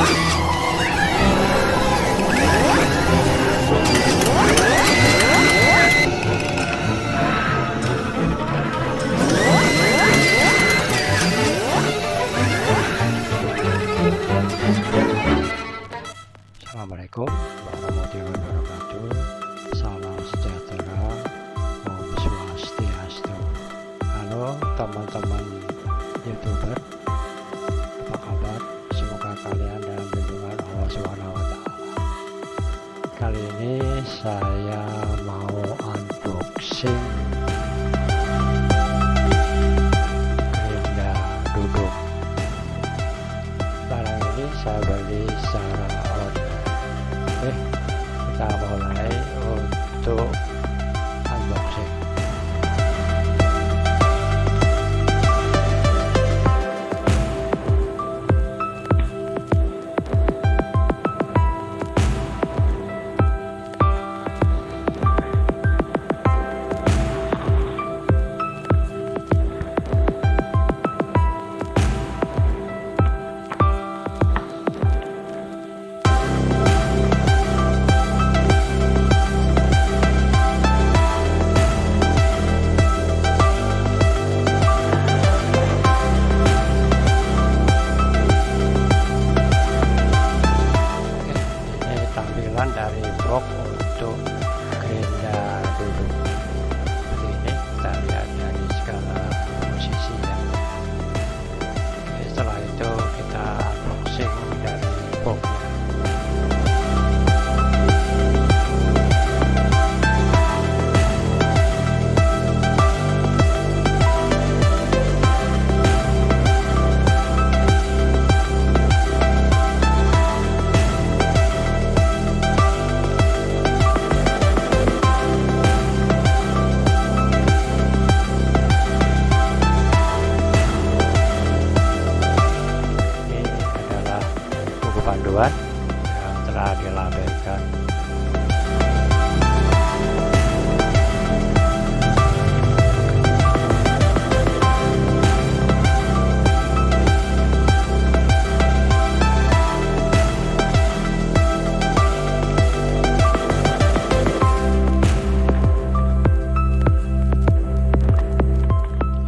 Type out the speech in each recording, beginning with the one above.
Assalamualaikum warahmatullahi wabarakatuh. Salam sejahtera, Om Swastiastu. Halo teman-teman YouTuber, apa kabar? Semoga kalian dalam lindungan Allah Subhanahu wa Ta'ala. Kali ini saya mau unboxing Gerinda duduk. Barang ini saya beli secara online. Kita mulai untuk unboxing. Dari blok untuk Gerinda duduk seperti ini, kita lihat dari skala posisi ya. Oke, setelah itu kita unboxing dari boxnya. Panduan yang telah dilabelkan.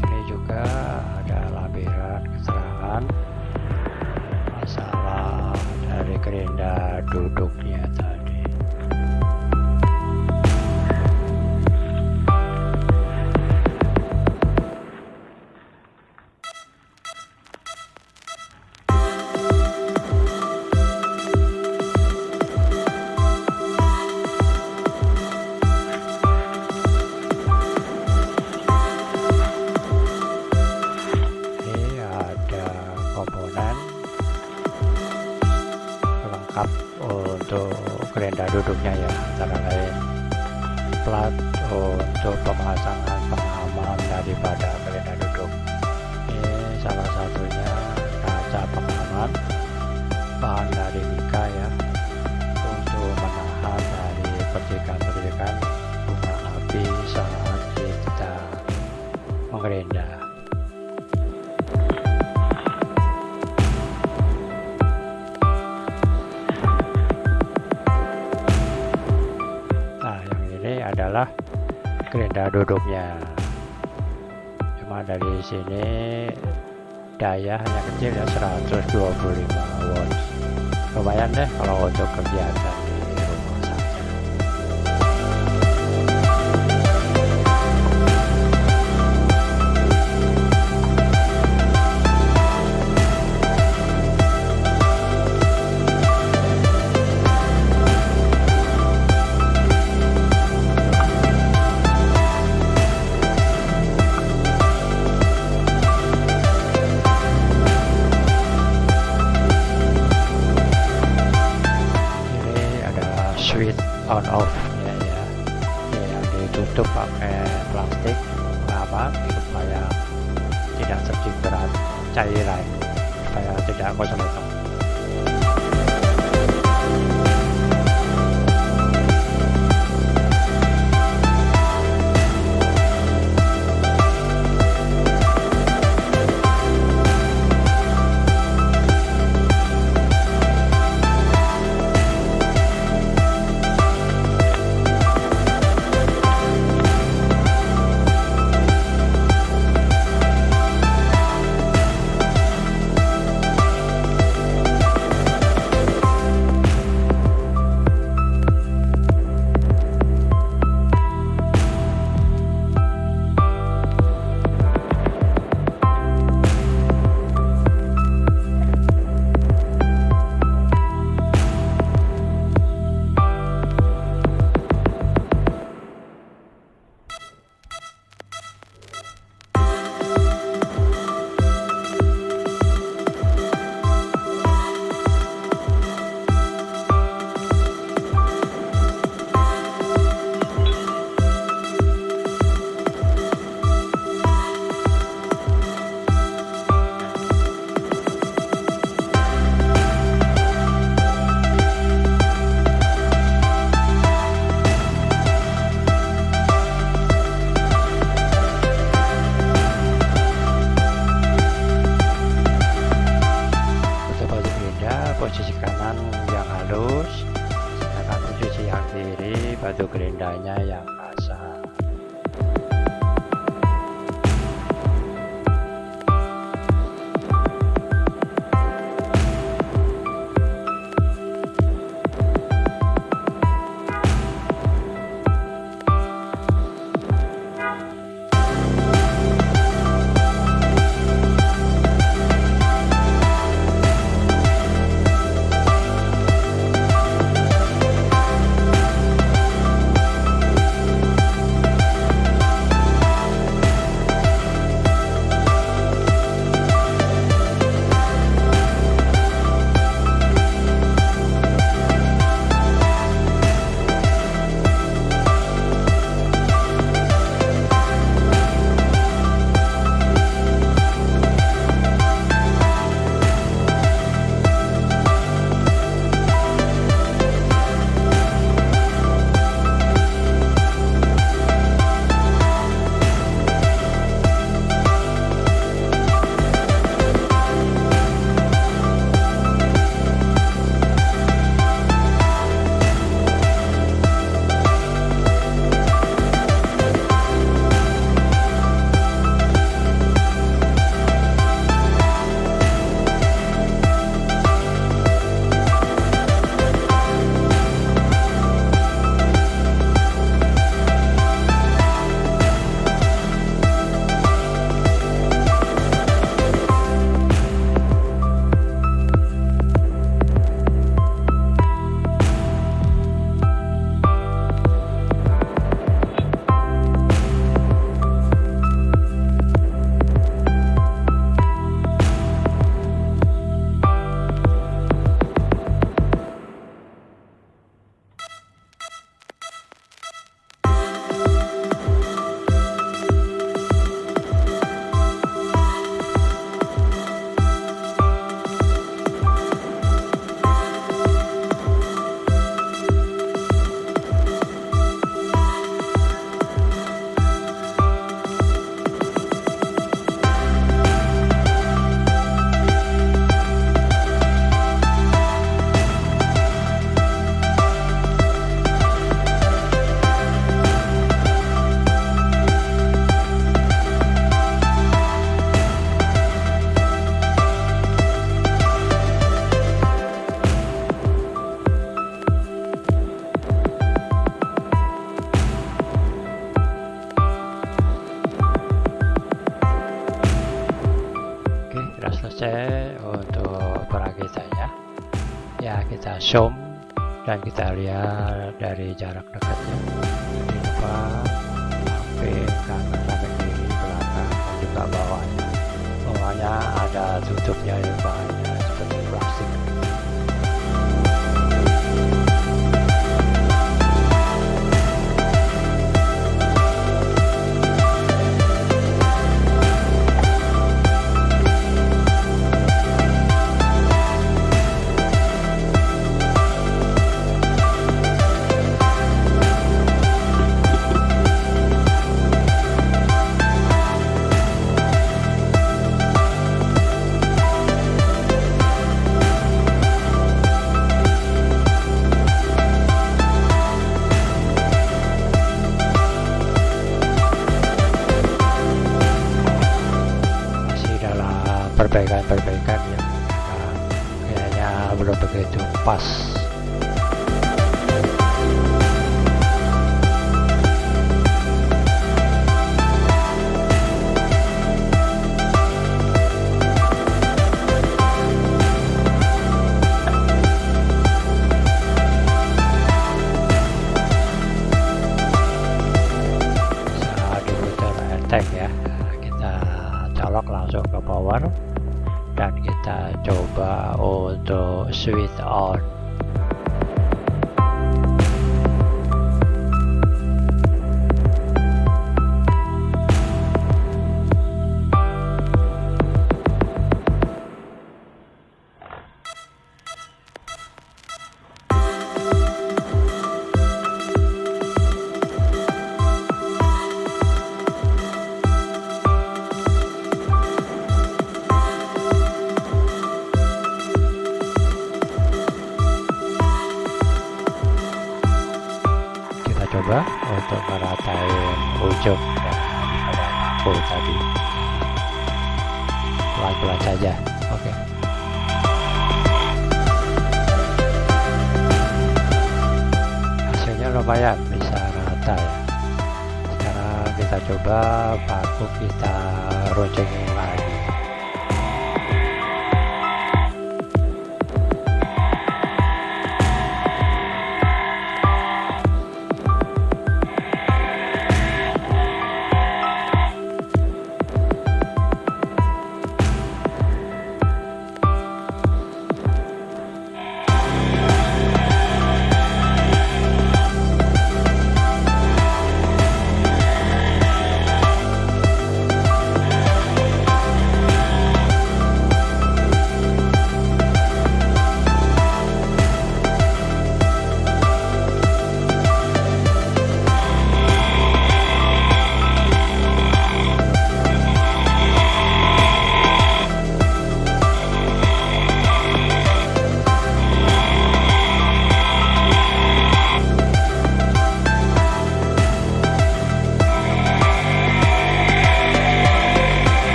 Ini juga ada lampiran keterangan masalah dari Gerinda duduknya tadi. Ini ada komponen lengkap untuk Gerinda duduknya ya, antara lain plat untuk pemasangan pengaman daripada Gerinda duduk. Ini salah satunya kaca pengaman, bahan dari mika ya, untuk menahan dari percikan-percikan bunga api saat kita menggerinda. Adalah Gerinda duduknya, cuma dari sini daya hanya kecil ya, 125 watt. Lumayan deh kalau untuk kegiatan di rumah saja. Switch on off ya, yang ditutup pakai plastik lama supaya tidak terciprat cairan, supaya tidak kosong-kosong. posisi kanan yang halus, sedangkan posisi yang kiri batu gerindanya yang kasar. Selesai untuk perakitannya ya, kita zoom dan kita lihat dari jarak dekatnya di depan, samping, kanan, sampai kiri, belakang, dan juga bawahnya ada tutupnya ya, bahannya seperti plastik. Perbaikan ya, kayaknya belum begitu pas. Saat diputar enteng ya, kita colok langsung ke power dan kita coba untuk switch on. coba untuk meratain ujung ya, pada paku tadi. Pelan-pelan saja. Oke. Hasilnya lumayan, bisa rata ya. Sekarang kita coba paku kita runcingin lagi.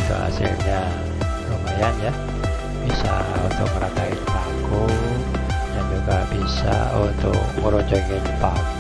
Hasilnya lumayan ya, bisa untuk meratain paku dan juga bisa untuk meruncingin paku.